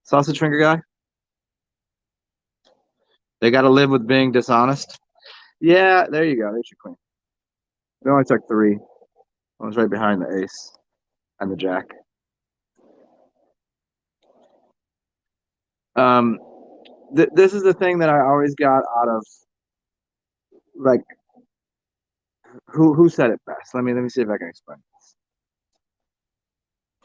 Sausage finger guy. They got to live with being dishonest. Yeah, there you go. There's your queen. It only took three. I was right behind the ace and the jack. Um, this is the thing that I always got out of like who said it best. Let me see if I can explain.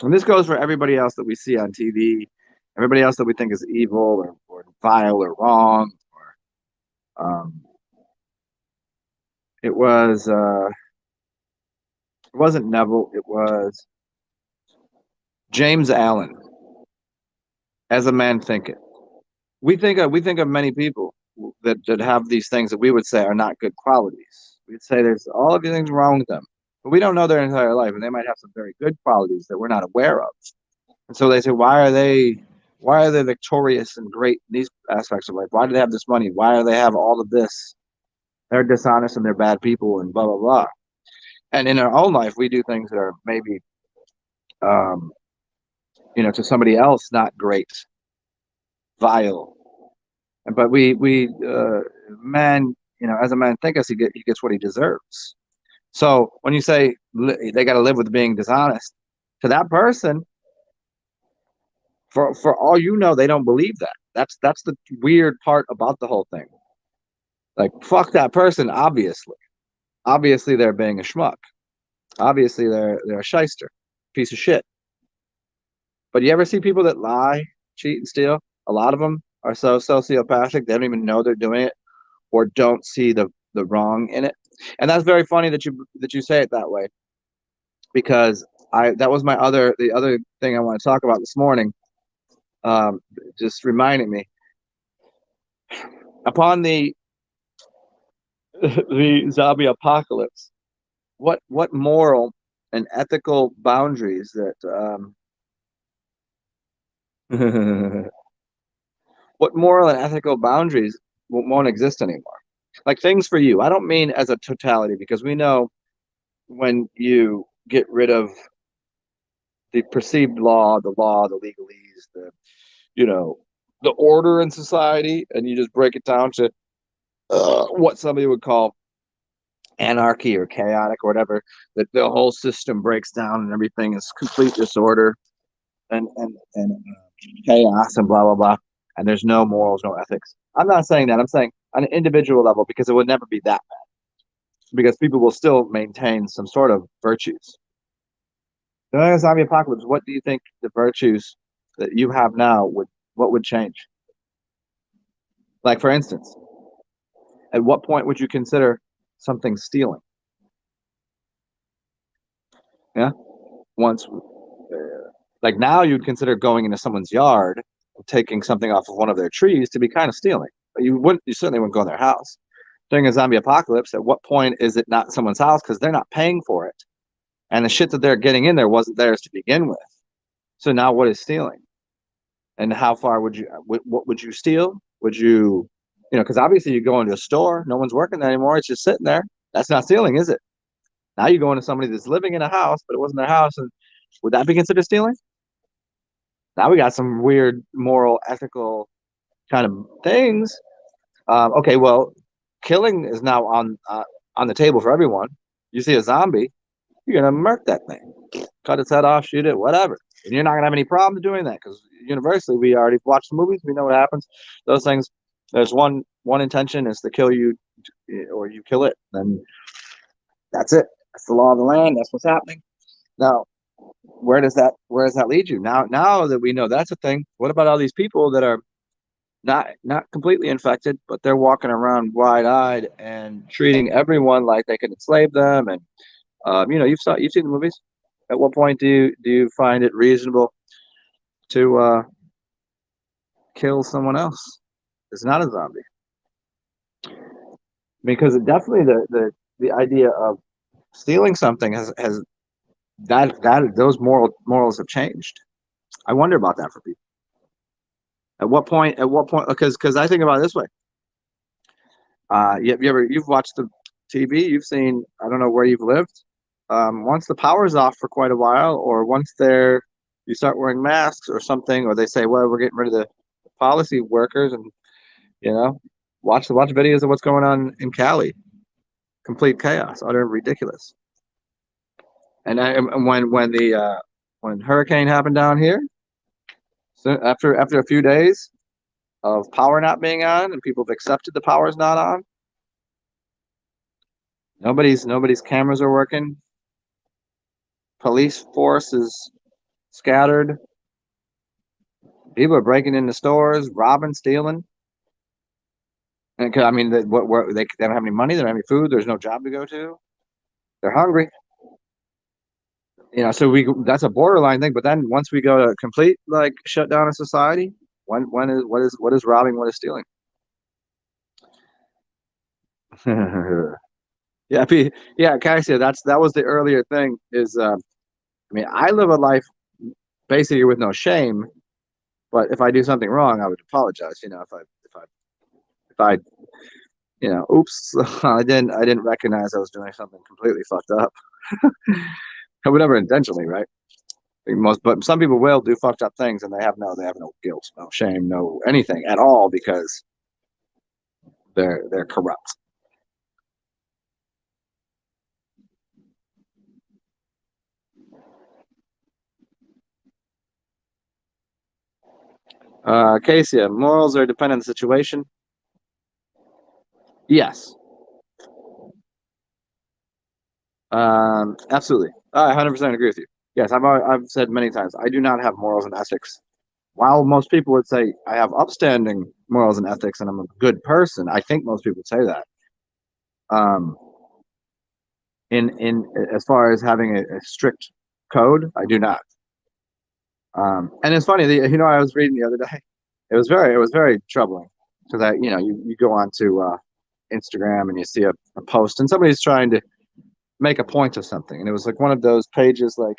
And this goes for everybody else that we see on TV, everybody else that we think is evil or vile or wrong. Um, it wasn't Neville. It was James Allen. As a man thinketh. We think of many people that have these things that we would say are not good qualities. We'd say there's all of these things wrong with them, but we don't know their entire life, and they might have some very good qualities that we're not aware of. And so they say, why are they victorious and great in these aspects of life? Why do they have this money? Why do they have all of this? They're dishonest and they're bad people and blah blah blah. And in our own life, we do things that are maybe, um, to somebody else not great, vile. But man, as a man thinketh, he gets what he deserves. So when you say they got to live with being dishonest, to that person, for all you know, they don't believe that. That's the weird part about the whole thing. Like fuck that person. Obviously they're being a schmuck. Obviously they're a shyster, piece of shit. But you ever see people that lie, cheat, and steal? A lot of them are so sociopathic they don't even know they're doing it or don't see the wrong in it. And that's very funny that you say it that way because I that was the other thing I want to talk about this morning. Just reminding me upon the the zombie apocalypse, what moral and ethical boundaries that what moral and ethical boundaries won't exist anymore. Like things for you. I don't mean as a totality because we know when you get rid of the perceived law, the legalese, you know, the order in society, and you just break it down to what somebody would call anarchy or chaotic or whatever, that the whole system breaks down and everything is complete disorder and chaos and blah blah blah, and there's no morals, no ethics. I'm not saying that. I'm saying on an individual level because it would never be that bad because people will still maintain some sort of virtues. During a zombie apocalypse, what do you think the virtues that you have now would change? Like for instance, at what point would you consider something stealing? Yeah, once like now you'd consider going into someone's yard and taking something off of one of their trees to be kind of stealing. But you certainly wouldn't go in their house. During a zombie apocalypse, at what point is it not someone's house because they're not paying for it, and the shit that they're getting in there wasn't theirs to begin with? So now what is stealing? And how far would you? What would you steal? Would you, because obviously you go into a store, no one's working there anymore. It's just sitting there. That's not stealing, is it? Now you go into somebody that's living in a house, but it wasn't their house, and would that be considered stealing? Now we got some weird moral, ethical kind of things. Okay, well, killing is now on the table for everyone. You see a zombie, you're gonna murk that thing, cut its head off, shoot it, whatever, and you're not gonna have any problems doing that because universally we already watched the movies, we know what happens. Those things, there's one intention is to kill you, or you kill it, then that's it. That's the law of the land. That's what's happening. Now, where does that lead you? Now that we know that's a thing, what about all these people that are not completely infected, but they're walking around wide-eyed and treating everyone like they can enslave them? And you've seen the movies. At what point do you find it reasonable to kill someone else? It's not a zombie, because it definitely the idea of stealing something has that those morals have changed. I wonder about that for people. At what point, because I think about it this way. You've watched the TV, you've seen, I don't know where you've lived. Once the power's off for quite a while, or once you start wearing masks or something, or they say, well, we're getting rid of the policy workers, and you know, watch videos of what's going on in Cali. Complete chaos, utter ridiculous. And when hurricane happened down here, so after a few days of power not being on, and people have accepted the power's not on, nobody's cameras are working. Police force is scattered. People are breaking into stores, robbing, stealing. And I mean, they don't have any money, they don't have any food. There's no job to go to. They're hungry. So that's a borderline thing. But then once we go to complete like shutdown of society, what is robbing, what is stealing? Yeah, yeah, Cassia, that was the earlier thing. I mean, I live a life basically with no shame. But if I do something wrong, I would apologize. If I oops, I didn't recognize I was doing something completely fucked up. I would never intentionally, right? But some people will do fucked up things, and they have no guilt, no shame, no anything at all, because they're corrupt. Casey, morals are dependent on the situation. Yes, absolutely. I 100% agree with you. Yes, I've said many times I do not have morals and ethics. While most people would say I have upstanding morals and ethics and I'm a good person, I think most people would say that. Um, in as far as having a strict code, I do not. And it's funny, I was reading the other day. It was very troubling, because you go on to Instagram and you see a post, and somebody's trying to make a point of something, and it was like one of those pages like,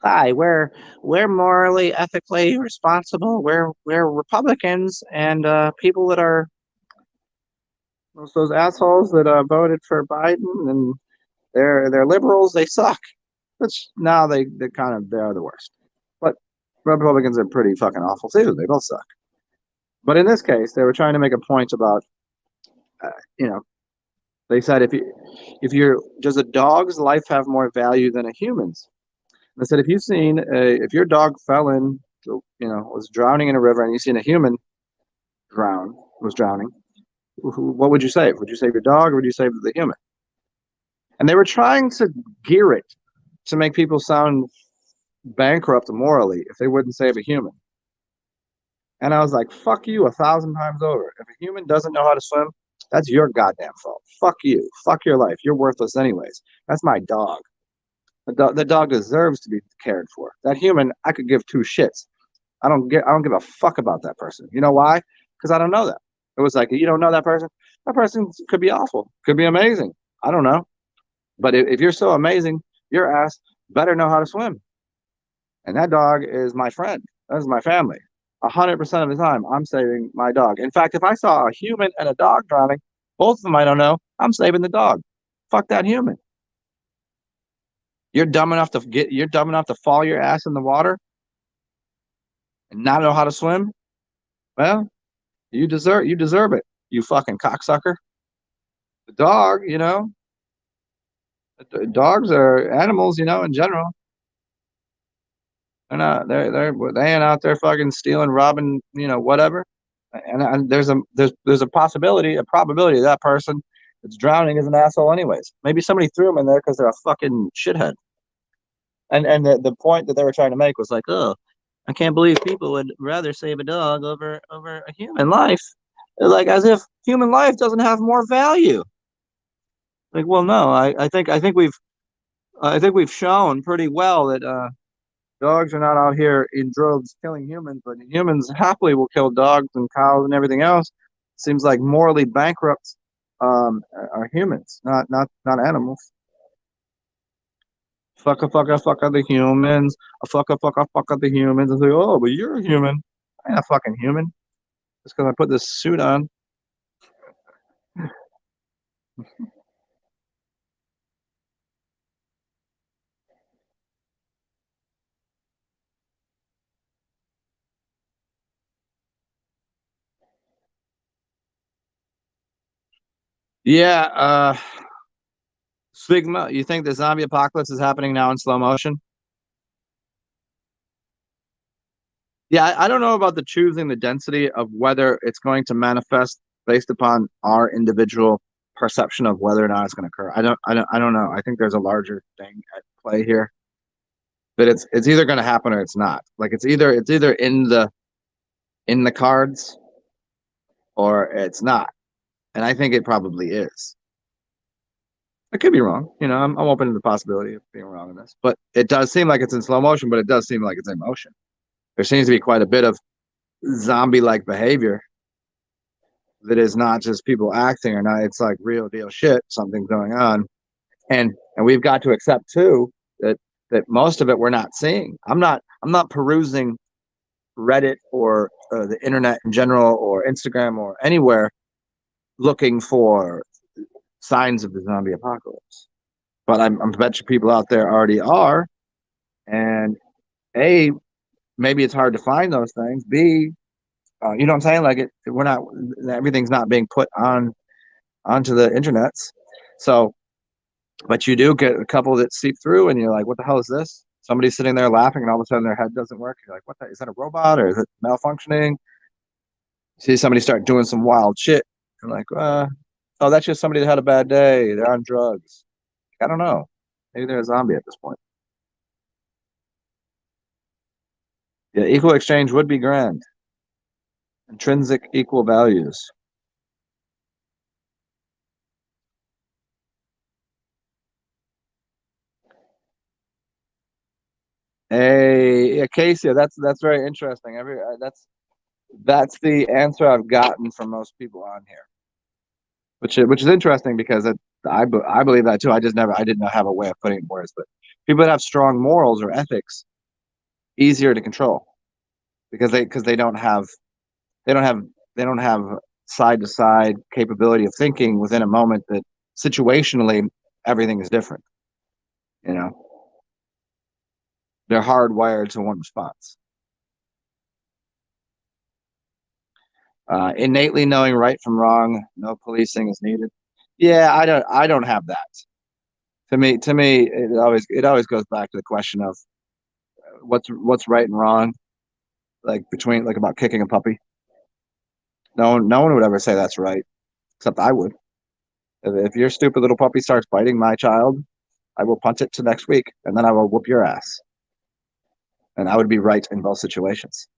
"Hi, we're morally, ethically responsible. We're Republicans, and people that are those assholes that voted for Biden, and they're liberals. They suck." Which now they are the worst. But Republicans are pretty fucking awful too. They both suck. But in this case, they were trying to make a point about, uh, you know, they said, if you're does a dog's life have more value than a human's? They said, if your dog fell in, was drowning in a river, and you seen a human was drowning, what would you save? Would you save your dog, or would you save the human? And they were trying to gear it to make people sound bankrupt morally if they wouldn't save a human. And I was like, fuck you 1,000 times over. If a human doesn't know how to swim, that's your goddamn fault. Fuck you. Fuck your life. You're worthless anyways. That's my dog. The dog deserves to be cared for. That human, I could give two shits. I don't give a fuck about that person. You know why? Because I don't know that. It was like, you don't know that person? That person could be awful. Could be amazing. I don't know. But if you're so amazing, your ass better know how to swim. And that dog is my friend. That is my family. 100% of the time, I'm saving my dog. In fact, if I saw a human and a dog drowning, both of them I don't know, I'm saving the dog. Fuck that human. You're dumb enough to fall your ass in the water and not know how to swim? Well, you deserve it, you fucking cocksucker. The dog, Dogs are animals, in general. They're not. They ain't out there fucking stealing, robbing, whatever. And there's a possibility, a probability that person that's drowning is an asshole, anyways. Maybe somebody threw them in there because they're a fucking shithead. And the point that they were trying to make was like, oh, I can't believe people would rather save a dog over a human life, like as if human life doesn't have more value. Like, well, no, I think we've shown pretty well that dogs are not out here in droves killing humans, but humans happily will kill dogs and cows and everything else. Seems like morally bankrupt are humans, not animals. Fuck the humans. Fuck the humans. And say, oh, but you're a human. I ain't a fucking human. Just because I put this suit on. Yeah, Sigma, you think the zombie apocalypse is happening now in slow motion? Yeah, I don't know about the choosing the density of whether it's going to manifest based upon our individual perception of whether or not it's going to occur. I don't know. I think there's a larger thing at play here. That it's either going to happen or it's not. Like it's either in the cards or it's not. And I think it probably is. I could be wrong. I'm open to the possibility of being wrong in this, but it does seem like it's in slow motion, but it does seem like it's in motion. There seems to be quite a bit of zombie-like behavior that is not just people acting or not. It's like real deal shit. Something's going on, and we've got to accept too that most of it we're not seeing. I'm not perusing Reddit or the internet in general or Instagram or anywhere looking for signs of the zombie apocalypse. But I'm bet you people out there already are. And A, maybe it's hard to find those things. B, you know what I'm saying? Like we're not, everything's not being put onto the internets. So, but you do get a couple that seep through, and you're like, what the hell is this? Somebody's sitting there laughing, and all of a sudden their head doesn't work. You're like, what the, is that a robot or is it malfunctioning? See somebody start doing some wild shit. You're like, oh, that's just somebody that had a bad day. They're on drugs. I don't know. Maybe they're a zombie at this point. Yeah, equal exchange would be grand. Intrinsic equal values. Yeah, Casey, that's very interesting. That's the answer I've gotten from most people on here, which is interesting because I believe that too. I didn't have a way of putting it in words, but people that have strong morals or ethics easier to control because they they don't have they don't have side to side capability of thinking within a moment that situationally everything is different. You know, they're hardwired to one response. Innately knowing right from wrong, no policing is needed. Yeah, I don't have that. To me, it always goes back to the question of what's right and wrong, like between like about kicking a puppy. No one would ever say that's right, except I would. If your stupid little puppy starts biting my child, I will punt it to next week, and then I will whoop your ass. And I would be right in both situations.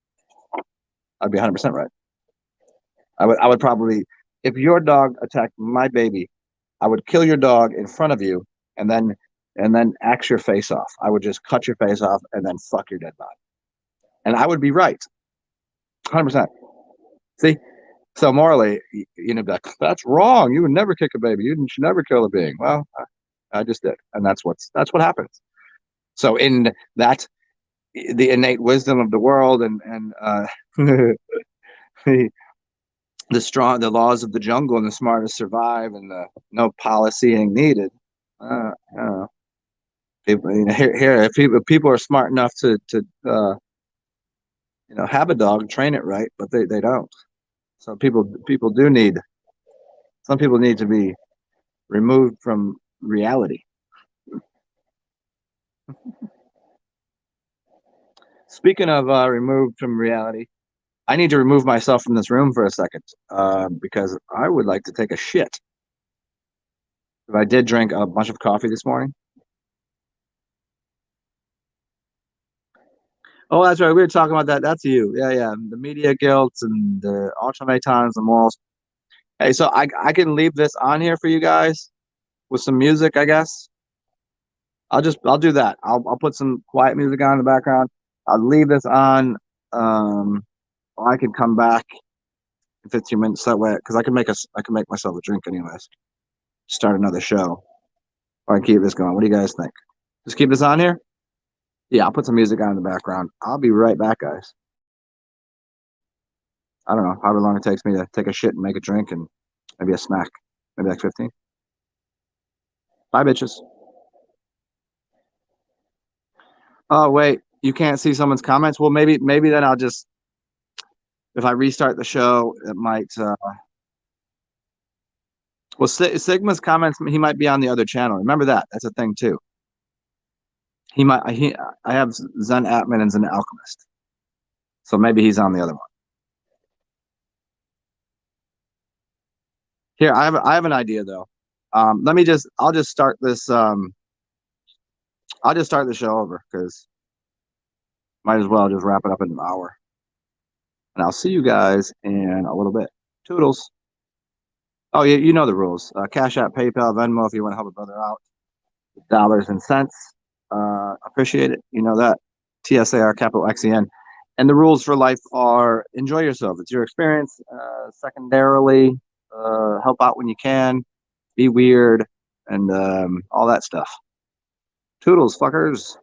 I'd be 100% right. I would probably, if your dog attacked my baby, I would kill your dog in front of you, and then axe your face off. I would just cut your face off and then fuck your dead body, and I would be right, 100%. See, so morally, like, that's wrong. You would never kick a baby. You should never kill a being. Well, I just did, and that's what happens. So in that, the innate wisdom of the world and the the laws of the jungle and the smartest survive and the no policying needed. I people, here if people are smart enough to have a dog, train it right, but they don't. So some people need to be removed from reality. Speaking of removed from reality, I need to remove myself from this room for a second because I would like to take a shit. I did drink a bunch of coffee this morning. Oh, that's right. We were talking about that. That's you. Yeah, yeah. The media guilt and the automatons and morals. Hey, so I can leave this on here for you guys with some music, I guess. I'll do that. I'll put some quiet music on in the background. I'll leave this on. Um, I can come back in 15 minutes that way because I can make myself a drink anyways. Start another show or I can keep this going. What do you guys think? Just keep this on here? Yeah, I'll put some music on in the background. I'll be right back, guys. I don't know however long it takes me to take a shit and make a drink and maybe a snack. Maybe like 15. Bye, bitches. Oh, wait. You can't see someone's comments? Well, maybe then I'll just if I restart the show, it might well Sigma's comments he might be on the other channel. Remember that. That's a thing too. I have Zen Atman and Zen Alchemist. So maybe he's on the other one. Here, I have an idea though. I'll just start this I'll just start the show over because might as well just wrap it up in an hour. And I'll see you guys in a little bit. Toodles. Oh, yeah, you know the rules. Cash App, PayPal, Venmo if you want to help a brother out. Dollars and cents. Appreciate it. You know that. TsarXen. And the rules for life are enjoy yourself. It's your experience. Secondarily, help out when you can. Be weird and all that stuff. Toodles, fuckers.